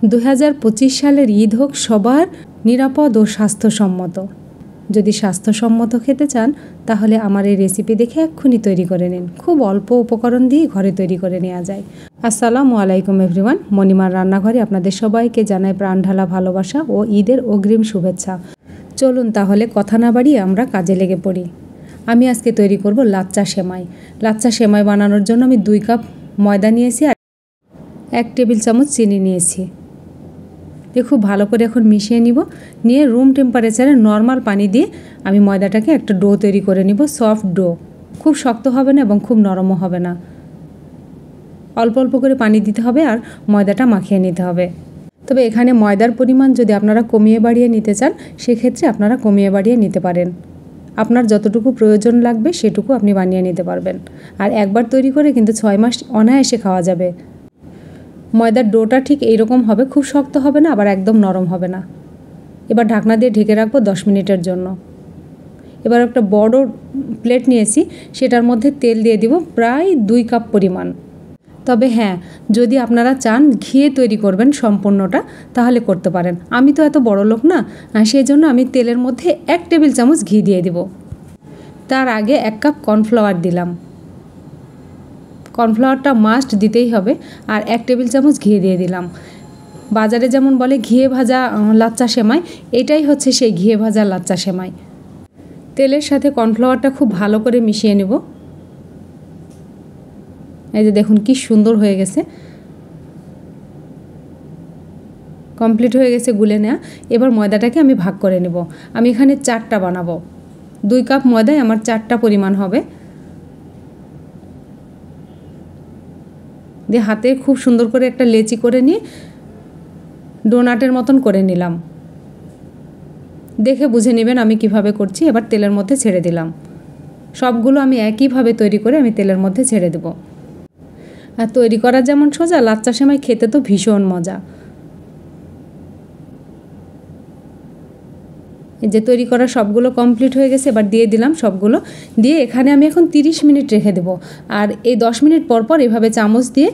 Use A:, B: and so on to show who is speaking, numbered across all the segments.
A: 2025 সালের ঈদ হোক সবার নিরাপদ ও স্বাস্থ্যসম্মত। যদি স্বাস্থ্যসম্মত খেতে চান তাহলে আমার এই রেসিপি দেখে এক্ষুনি তৈরি করে নিন। খুব অল্প উপকরণ দিয়ে ঘরে তৈরি করে নেওয়া যায়। আসসালামু আলাইকুম এভরিওয়ান, মণিমার রান্নাঘরে আপনাদের সবাইকে জানাই প্রাণঢালা ভালোবাসা ও ঈদের অগ্রিম শুভেচ্ছা। চলুন তাহলে কথা না বাড়িয়ে আমরা কাজে লেগে পড়ি। আমি আজকে তৈরি করব লাচ্চা সেমাই। লাচ্চা সেমাই বানানোর জন্য আমি 2 কাপ ময়দা নিয়েছি আর 1 টেবিল চামচ চিনি নিয়েছি। খুব ভালো করে এখন মিশিয়ে নিব। নিয়ে রুম টেম্পারেচারে নর্মাল পানি দিয়ে আমি ময়দাটাকে একটা ডো তৈরি করে নিব। সফট ডো, খুব শক্ত হবে না এবং খুব নরমও হবে না। অল্প অল্প করে পানি দিতে হবে আর ময়দাটা মাখিয়ে নিতে হবে। তবে এখানে ময়দার পরিমাণ যদি আপনারা কমিয়ে বাড়িয়ে নিতে চান সেক্ষেত্রে আপনারা কমিয়ে বাড়িয়ে নিতে পারেন। আপনার যতটুকু প্রয়োজন লাগবে সেটুকু আপনি বানিয়ে নিতে পারবেন। আর একবার তৈরি করে কিন্তু 6 মাস অনায়াসে খাওয়া যাবে। ময়দার ডোটা ঠিক এইরকম হবে, খুব শক্ত হবে না আবার একদম নরম হবে না। এবার ঢাকনা দিয়ে ঢেকে রাখবো 10 মিনিটের জন্য। এবার একটা বড় প্লেট নিয়েছি, সেটার মধ্যে তেল দিয়ে দিব প্রায় 2 কাপ পরিমাণ। তবে হ্যাঁ, যদি আপনারা চান ঘিয়ে তৈরি করবেন সম্পূর্ণটা তাহলে করতে পারেন। আমি তো এত বড় লোক না, সেই জন্য আমি তেলের মধ্যে 1 টেবিল চামচ ঘি দিয়ে দিব। তার আগে 1 কাপ কর্নফ্লাওয়ার দিলাম। কর্নফ্লাওয়ারটা মাস্ট দিতেই হবে। আর 1 টেবিল চামচ ঘি দিয়ে দিলাম। বাজারে যেমন বলে ঘিয়ে ভাজা লাচ্চা সেমাই, এটাই হচ্ছে সেই ঘিয়ে ভাজা লাচ্চা সেমাই। তেলের সাথে কর্নফ্লাওয়ারটা খুব ভালো করে মিশিয়ে নেব। এই যে দেখুন কি সুন্দর হয়ে গেছে, কমপ্লিট হয়ে গেছে গুলে নেওয়া। এবার ময়দাটাকে আমি ভাগ করে নেব। আমি এখানে 4টা বানাবো। 2 কাপ ময়দায় আমার 4টা পরিমাণ হবে। দিয়ে হাতে খুব সুন্দর করে একটা লেচি করে নিয়ে ডোনাটের মতন করে নিলাম। দেখে বুঝে নেবেন আমি কিভাবে করছি। এবার তেলের মধ্যে ছেড়ে দিলাম। সবগুলো আমি একইভাবে তৈরি করে আমি তেলের মধ্যে ছেড়ে দেব। আর তৈরি করা যেমন সোজা, লাচ্চা সেমাই খেতে তো ভীষণ মজা। এই যে তৈরি করা সবগুলো কমপ্লিট হয়ে গেছে। এবার দিয়ে দিলাম সবগুলো। দিয়ে এখানে আমি এখন 30 মিনিট রেখে দেব। আর এই 10 মিনিট পর পর এভাবে চামচ দিয়ে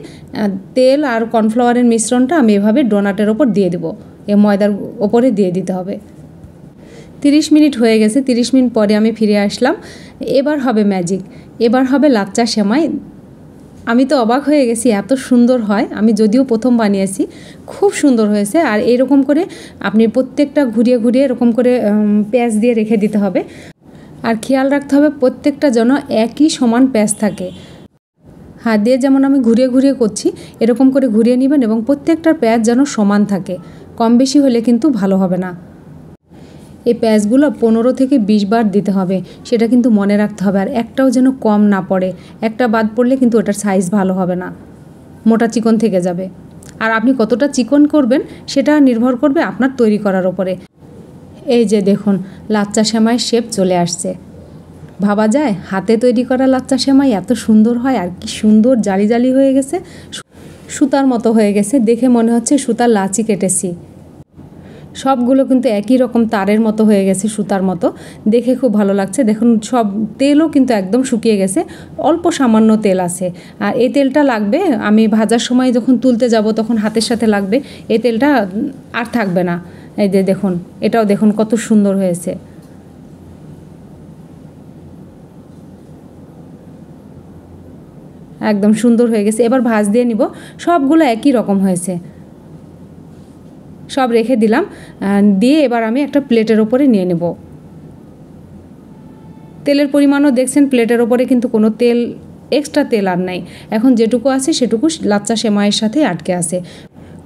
A: তেল আর কর্নফ্লাওয়ারের মিশ্রণটা আমি এভাবে ডোনাটের ওপর দিয়ে দেব। এই ময়দার ওপরে দিয়ে দিতে হবে। 30 মিনিট হয়ে গেছে। 30 মিনিট পরে আমি ফিরে আসলাম। এবার হবে ম্যাজিক, এবার হবে লাচ্চা সেমাই। আমি তো অবাক হয়ে গেছি, এত সুন্দর হয়। আমি যদিও প্রথম বানিয়েছি, খুব সুন্দর হয়েছে। আর এরকম করে আপনি প্রত্যেকটা ঘুরিয়ে ঘুরিয়ে এরকম করে পেঁয়াজ দিয়ে রেখে দিতে হবে। আর খেয়াল রাখতে হবে প্রত্যেকটা যেন একই সমান পেঁয়াজ থাকে। হাত দিয়ে যেমন আমি ঘুরিয়ে ঘুরিয়ে করছি, এরকম করে ঘুরিয়ে নেবেন এবং প্রত্যেকটার পেঁয়াজ যেন সমান থাকে। কম বেশি হলে কিন্তু ভালো হবে না। এই পেঁয়াজগুলো 15 থেকে 20 বার দিতে হবে, সেটা কিন্তু মনে রাখতে হবে। আর একটাও যেন কম না পড়ে। একটা বাদ পড়লে কিন্তু ওটার সাইজ ভালো হবে না, মোটা চিকন থেকে যাবে। আর আপনি কতটা চিকন করবেন সেটা নির্ভর করবে আপনার তৈরি করার ওপরে। এই যে দেখুন লাচ্চা সেমাইয়ের শেপ চলে আসছে। ভাবা যায় হাতে তৈরি করা লাচ্চা সেমাই এত সুন্দর হয়। আর কি সুন্দর জালি জালি হয়ে গেছে, সুতার মতো হয়ে গেছে। দেখে মনে হচ্ছে সুতার লাচি কেটেছি। সবগুলো কিন্তু একই রকম তারের মতো হয়ে গেছে, সুতার মতো। দেখে খুব ভালো লাগছে। দেখুন সব তেলও কিন্তু একদম শুকিয়ে গেছে, অল্প সামান্য তেল আছে। আর এই তেলটা লাগবে আমি ভাজার সময় যখন তুলতে যাব তখন হাতের সাথে লাগবে। এই তেলটা আর থাকবে না। এই যে দেখুন, এটাও দেখুন কত সুন্দর হয়েছে। একদম সুন্দর হয়ে গেছে। এবার ভাঁজ দিয়ে নিব। সবগুলো একই রকম হয়েছে। সব রেখে দিলাম। দিয়ে এবার আমি একটা প্লেটের ওপরে নিয়ে নেব। তেলের পরিমাণও দেখছেন, প্লেটের ওপরে কিন্তু কোনো তেল, এক্সট্রা তেল আর নাই। এখন যেটুকু আছে সেটুকু লাচ্চা সেমাইয়ের সাথে আটকে আছে।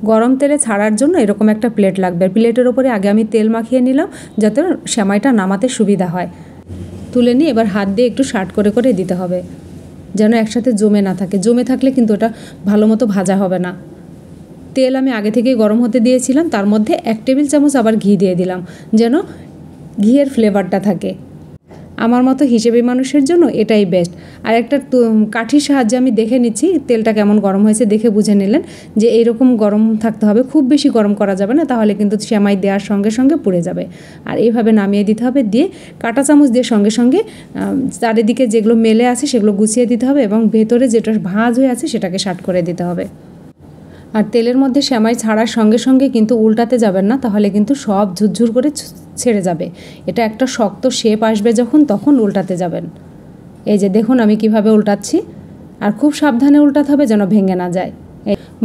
A: গরম তেলে ছাড়ার জন্য এরকম একটা প্লেট লাগবে। প্লেটের ওপরে আগে আমি তেল মাখিয়ে নিলাম যাতে সেমাইটা নামাতে সুবিধা হয়। তুলে নিয়ে এবার হাত দিয়ে একটু শার্ট করে করে দিতে হবে যেন একসাথে জমে না থাকে। জমে থাকলে কিন্তু ওটা ভালো মতো ভাজা হবে না। তেল আমি আগে থেকেই গরম হতে দিয়েছিলাম, তার মধ্যে 1 টেবিল চামচ আবার ঘি দিয়ে দিলাম যেন ঘিয়ের ফ্লেভারটা থাকে। আমার মতো হিসেবে মানুষের জন্য এটাই বেস্ট। আর একটা কাঠির সাহায্যে আমি দেখে নিচ্ছি তেলটা কেমন গরম হয়েছে। দেখে বুঝে নিলেন যে এইরকম গরম থাকতে হবে, খুব বেশি গরম করা যাবে না, তাহলে কিন্তু সেমাই দেওয়ার সঙ্গে সঙ্গে পুড়ে যাবে। আর এইভাবে নামিয়ে দিতে হবে। দিয়ে কাঁটা চামচ দিয়ে সঙ্গে সঙ্গে চারিদিকে যেগুলো মেলে আছে সেগুলো গুছিয়ে দিতে হবে এবং ভেতরে যেটা ভাঁজ হয়ে আছে সেটাকে শার্ট করে দিতে হবে। আর তেলের মধ্যে সেমাই ছাড়ার সঙ্গে সঙ্গে কিন্তু উল্টাতে যাবেন না, তাহলে কিন্তু সব ঝুরঝুর করে ছেড়ে যাবে। এটা একটা শক্ত শেপ আসবে যখন, তখন উল্টাতে যাবেন। এই যে দেখুন আমি কিভাবে উল্টাচ্ছি, আর খুব সাবধানে উল্টাতে হবে যেন ভেঙে না যায়।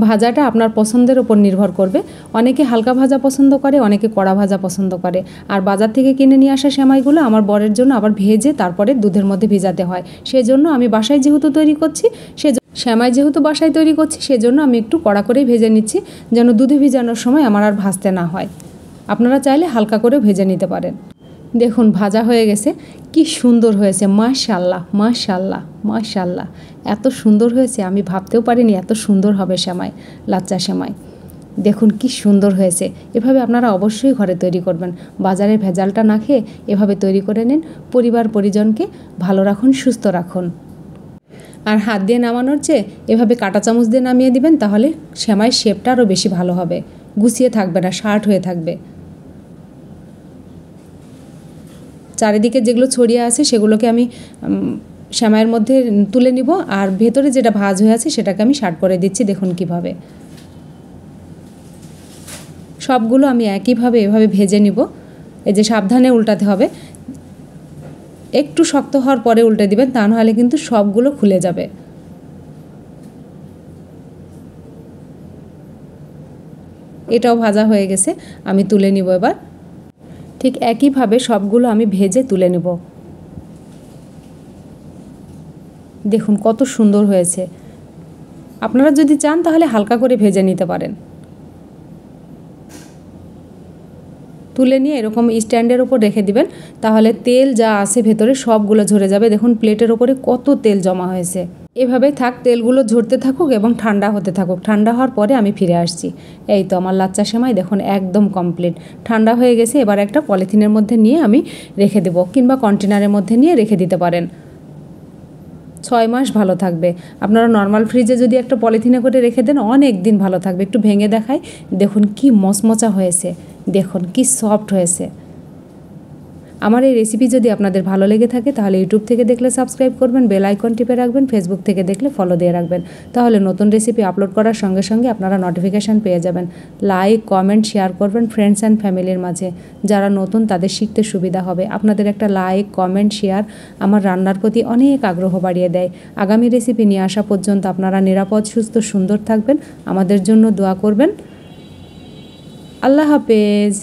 A: ভাজাটা আপনার পছন্দের উপর নির্ভর করবে। অনেকে হালকা ভাজা পছন্দ করে, অনেকে কড়া ভাজা পছন্দ করে। আর বাজার থেকে কিনে নিয়ে আসা সেমাইগুলো আমার বরের জন্য আবার ভেজে তারপরে দুধের মধ্যে ভিজাতে হয়। সেজন্য আমি বাসায় যেহেতু তৈরি করছি, সেমাই যেহেতু বাসায় তৈরি করছি, সেজন্য আমি একটু কড়া করেই ভেজে নিচ্ছি, যেন দুধে ভিজানোর সময় আমার আর ভাজতে না হয়। আপনারা চাইলে হালকা করেও ভেজে নিতে পারেন। দেখুন ভাজা হয়ে গেছে, কি সুন্দর হয়েছে, মাশাআল্লাহ মাশাআল্লাহ মাশাআল্লাহ। এত সুন্দর হয়েছে, আমি ভাবতেও পারিনি এত সুন্দর হবে সেমাই, লাচ্চা সেমাই। দেখুন কি সুন্দর হয়েছে। এভাবে আপনারা অবশ্যই ঘরে তৈরি করবেন। বাজারের ভেজালটা না খেয়ে এভাবে তৈরি করে নিন। পরিবার পরিজনকে ভালো রাখুন, সুস্থ রাখুন। আর হাত দিয়ে নামানোর চেয়ে এভাবে কাঁটা চামচ দিয়ে নামিয়ে দিবেন, তাহলে সেমাইয়ের শেপটা আরও বেশি ভালো হবে, গুছিয়ে থাকবে না, শার্ট হয়ে থাকবে। চারিদিকে যেগুলো ছড়িয়ে আছে সেগুলোকে আমি সেমাইয়ের মধ্যে তুলে নিব, আর ভেতরে যেটা ভাজ হয়ে আছে সেটাকে আমি শার্ট করে দিচ্ছি। দেখুন কিভাবে সবগুলো আমি একইভাবে এভাবে ভেজে নিব। এই যে সাবধানে উল্টাতে হবে, একটু শক্ত হওয়ার পরে উল্টে দিবেন, তা নাহলে কিন্তু সবগুলো খুলে যাবে। এটাও ভাজা হয়ে গেছে, আমি তুলে নিব এবার। ঠিক একইভাবে সবগুলো আমি ভেজে তুলে নেব। দেখুন কত সুন্দর হয়েছে। আপনারা যদি চান তাহলে হালকা করে ভেজে নিতে পারেন। তুলে নিয়ে এরকম স্ট্যান্ডের ওপর রেখে দিবেন, তাহলে তেল যা আছে ভেতরে সবগুলো ঝরে যাবে। দেখুন প্লেটের ওপরে কত তেল জমা হয়েছে। এভাবেই থাক, তেলগুলো ঝরতে থাকুক এবং ঠান্ডা হতে থাকুক। ঠান্ডা হওয়ার পরে আমি ফিরে আসছি। এই তো আমার লাচ্চা সেমাই দেখুন একদম কমপ্লিট। ঠান্ডা হয়ে গেছে, এবার একটা পলিথিনের মধ্যে নিয়ে আমি রেখে দেবো, কিংবা কন্টেনারের মধ্যে নিয়ে রেখে দিতে পারেন। 6 মাস ভালো থাকবে। আপনারা নর্মাল ফ্রিজে যদি একটা পলিথিনে করে রেখে দেন, অনেক দিন ভালো থাকবে। একটু ভেঙে দেখাই, দেখুন কি মচমচা হয়েছে, দেখুন কি সফট হয়েছে। আমার এই রেসিপি যদি আপনাদের ভালো লেগে থাকে তাহলে ইউটিউব থেকে দেখলে সাবস্ক্রাইব করবেন, বেল আইকন টিপে রাখবেন, ফেসবুক থেকে দেখলে ফলো দিয়ে রাখবেন, তাহলে নতুন রেসিপি আপলোড করার সঙ্গে সঙ্গে আপনারা নোটিফিকেশান পেয়ে যাবেন। লাইক কমেন্ট শেয়ার করবেন ফ্রেন্ডস অ্যান্ড ফ্যামিলির মাঝে, যারা নতুন তাদের শিখতে সুবিধা হবে। আপনাদের একটা লাইক কমেন্ট শেয়ার আমার রান্নার প্রতি অনেক আগ্রহ বাড়িয়ে দেয়। আগামী রেসিপি নিয়ে আসা পর্যন্ত আপনারা নিরাপদ সুস্থ সুন্দর থাকবেন, আমাদের জন্য দোয়া করবেন। আল্লাহ হাফেজ।